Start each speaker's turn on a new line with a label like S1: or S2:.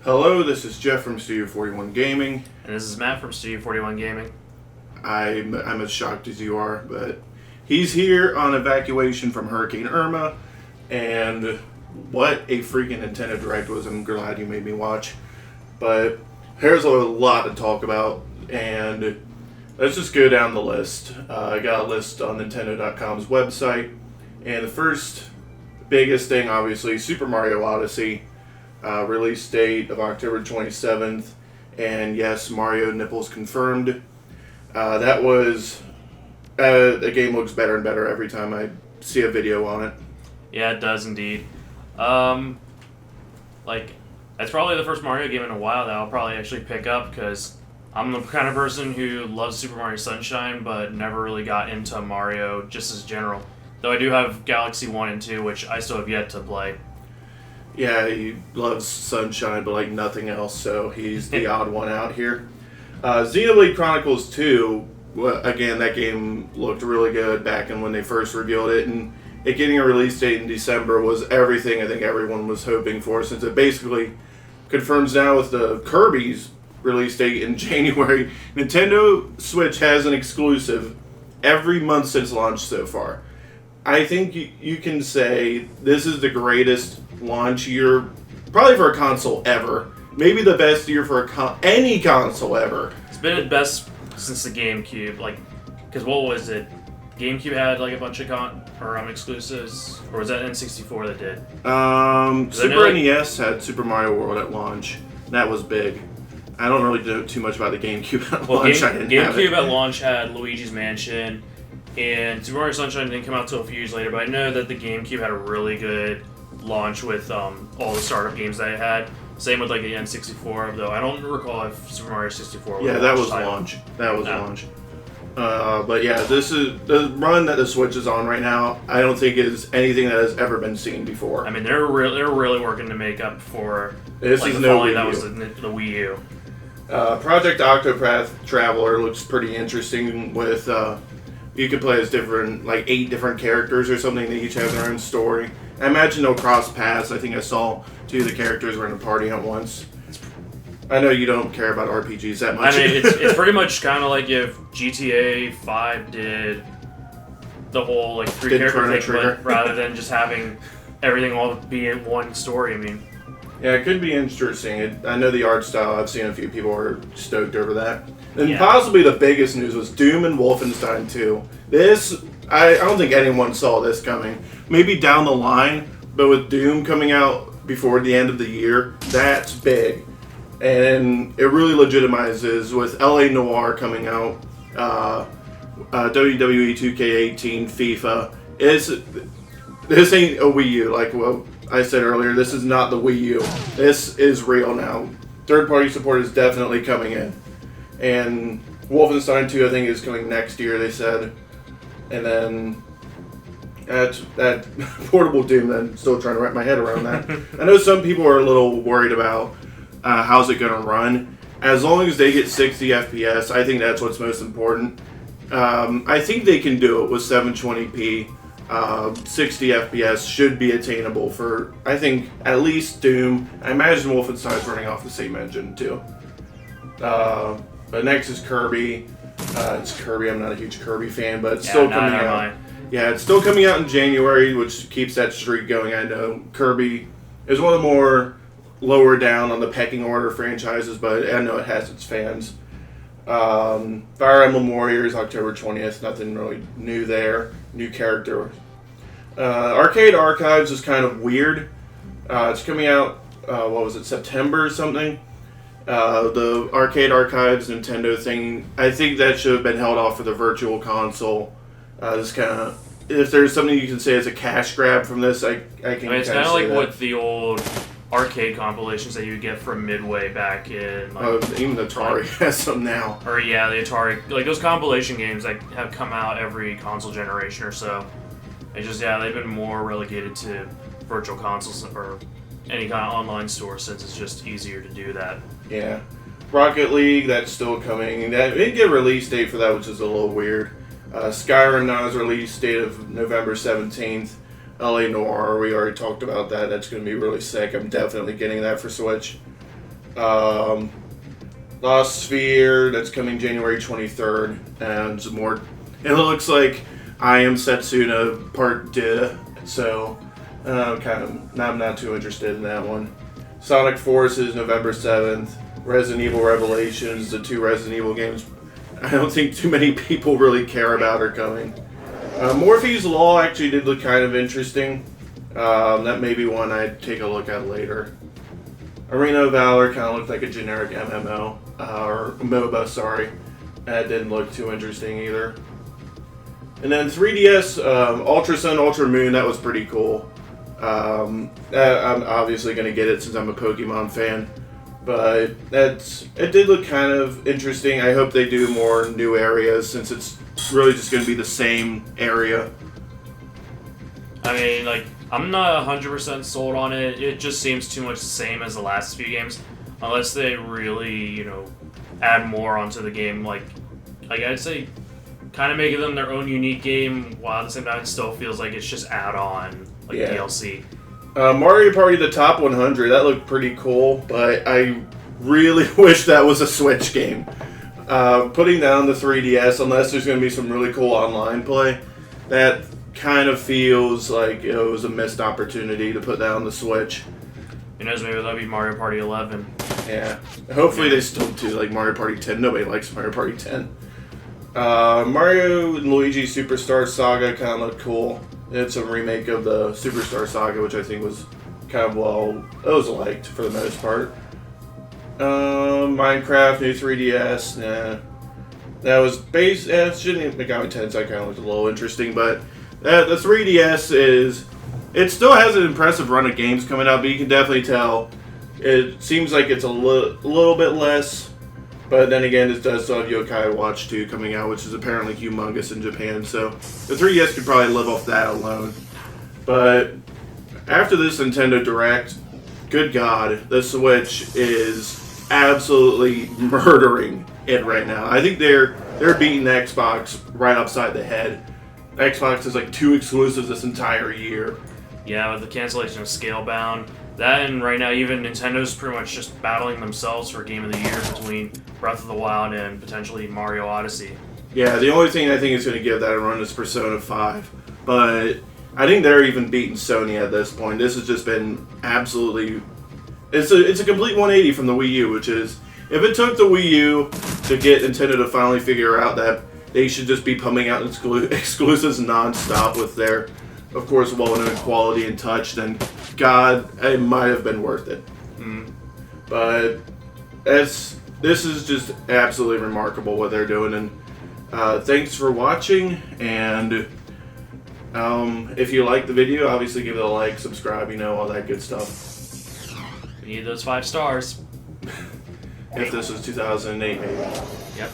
S1: Hello, this is Jeff from Studio 41 Gaming.
S2: And this is Matt from Studio 41 Gaming.
S1: I'm as shocked as you are, but he's here on evacuation from Hurricane Irma, and what a freaking Nintendo Direct was. I'm glad you made me watch. But there's a lot to talk about, and let's just go down the list. I got a list on Nintendo.com's website, and the first biggest thing, obviously, Super Mario Odyssey. Release date of October 27th, and yes, Mario nipples confirmed. That was the game looks better and better every time I see a video on it.
S2: Yeah, it does indeed. It's probably the first Mario game in a while that I'll probably actually pick up because I'm the kind of person who loves Super Mario Sunshine, but never really got into Mario just as general. Though I do have Galaxy 1 and 2, which I still have yet to play.
S1: Yeah, he loves Sunshine, but like nothing else, so he's the odd one out here. Xenoblade Chronicles 2, again, that game looked really good back when they first revealed it, and it getting a release date in December was everything I think everyone was hoping for, since it basically confirms now with the Kirby's release date in January. Nintendo Switch has an exclusive every month since launch so far. I think you can say this is the greatest launch year, probably for a console ever. Maybe the best year for any console ever.
S2: It's been the best since the GameCube. Because what was it? GameCube had a bunch of exclusives, or was that N64 that did?
S1: Super NES had Super Mario World at launch. That was big. I don't really know too much about the GameCube at launch.
S2: GameCube at launch had Luigi's Mansion. And Super Mario Sunshine didn't come out until a few years later, but I know that the GameCube had a really good launch with all the startup games that it had. Same with the N64, though I don't recall if Super Mario 64 was
S1: that was launch. That was launch. But yeah, this is the run that the Switch is on right now. I don't think is anything that has ever been seen before.
S2: I mean, they're really working to make up for
S1: this is no Wii U.
S2: That was the Wii U.
S1: Project Octopath Traveler looks pretty interesting with. You could play as 8 different characters or something. They each have their own story. I imagine they'll cross paths. I think I saw 2 of the characters were in a party at once. I know you don't care about RPGs that much.
S2: I mean, it's pretty much kind of like if GTA 5 did the whole 3 character thing, but rather than just having everything all be in one story. I mean,
S1: yeah, it could be interesting. I know the art style. I've seen a few people are stoked over that. And possibly the biggest news was Doom and Wolfenstein 2. This, I don't think anyone saw this coming. Maybe down the line, but with Doom coming out before the end of the year, that's big. And it really legitimizes with LA Noire coming out, WWE 2K18, FIFA. This ain't a Wii U, like what I said earlier. This is not the Wii U. This is real now. Third-party support is definitely coming in. And Wolfenstein 2, I think, is coming next year, they said. And then that portable Doom, I'm still trying to wrap my head around that. I know some people are a little worried about how's it going to run. As long as they get 60 FPS, I think that's what's most important. I think they can do it with 720p. 60 FPS should be attainable for, I think, at least Doom. I imagine Wolfenstein's running off the same engine, too. But next is Kirby. It's Kirby. I'm not a huge Kirby fan, but it's still coming out. Yeah, it's still coming out in January, which keeps that streak going. I know Kirby is one of the more lower down on the pecking order franchises, but I know it has its fans. Fire Emblem Warriors, October 20th. Nothing really new there. New character. Arcade Archives is kind of weird. It's coming out, September or something? The Arcade Archives Nintendo thing, I think that should have been held off for the Virtual Console. If there's something you can say as a cash grab from this, I can.
S2: It's kind of like what the old arcade compilations that you would get from Midway back in.
S1: Even Atari has some now.
S2: Or the Atari, those compilation games that have come out every console generation or so. It's just they've been more relegated to Virtual Consoles or any kind of online store since it's just easier to do that.
S1: Yeah. Rocket League, that's still coming. They didn't get a release date for that, which is a little weird. Skyrim now has a release date of November 17th. LA Noire, we already talked about that. That's going to be really sick. I'm definitely getting that for Switch. Lost Sphere, that's coming January 23rd, and some more. It looks like I Am Setsuna Part 2, so I'm not too interested in that one. Sonic Forces, November 7th. Resident Evil Revelations, the 2 Resident Evil games I don't think too many people really care about are coming. Morphe's Law actually did look kind of interesting. That may be one I'd take a look at later. Arena of Valor kind of looked like a generic MMO, or MOBA, sorry. That didn't look too interesting either. And then 3DS, Ultra Sun, Ultra Moon, that was pretty cool. I'm obviously going to get it since I'm a Pokemon fan. But it did look kind of interesting. I hope they do more new areas since it's really just going to be the same area.
S2: I mean, like, I'm not 100% sold on it. It just seems too much the same as the last few games. Unless they really, add more onto the game. Like I'd say, kind of making them their own unique game, while at the same time it still feels like it's just add-on, DLC.
S1: Mario Party The Top 100, that looked pretty cool, but I really wish that was a Switch game. Putting down the 3DS, unless there's going to be some really cool online play, that kind of feels like it was a missed opportunity to put that on the Switch.
S2: Who knows, maybe that'll be Mario Party 11.
S1: Yeah. Hopefully they still do, like Mario Party 10. Nobody likes Mario Party 10. Mario and Luigi Superstar Saga kind of looked cool. It's a remake of the Superstar Saga, which I think was kind of it was liked for the most part. Minecraft, new 3DS, nah. That was Megami Tensei kind of looked a little interesting, but the 3DS it still has an impressive run of games coming out, but you can definitely tell it seems like it's a little bit less. But then again, it does still have Yokai Watch 2 coming out, which is apparently humongous in Japan, so the 3DS could probably live off that alone. But after this Nintendo Direct, good God, the Switch is absolutely murdering it right now. I think they're beating Xbox right upside the head. Xbox has like 2 exclusives this entire year.
S2: Yeah, with the cancellation of Scalebound. That, and right now even Nintendo's pretty much just battling themselves for Game of the Year between Breath of the Wild and potentially Mario Odyssey.
S1: Yeah, the only thing I think is going to give that a run is Persona 5. But I think they're even beating Sony at this point. This has just been absolutely... It's a complete 180 from the Wii U, which is... If it took the Wii U to get Nintendo to finally figure out that they should just be pumping out exclusives non-stop with their, of course, well-known quality and touch, then God, it might have been worth it. But this is just absolutely remarkable what they're doing, and thanks for watching, and if you like the video, obviously give it a like, subscribe, all that good stuff.
S2: We need those 5 stars.
S1: If this was 2008, maybe.
S2: Yep.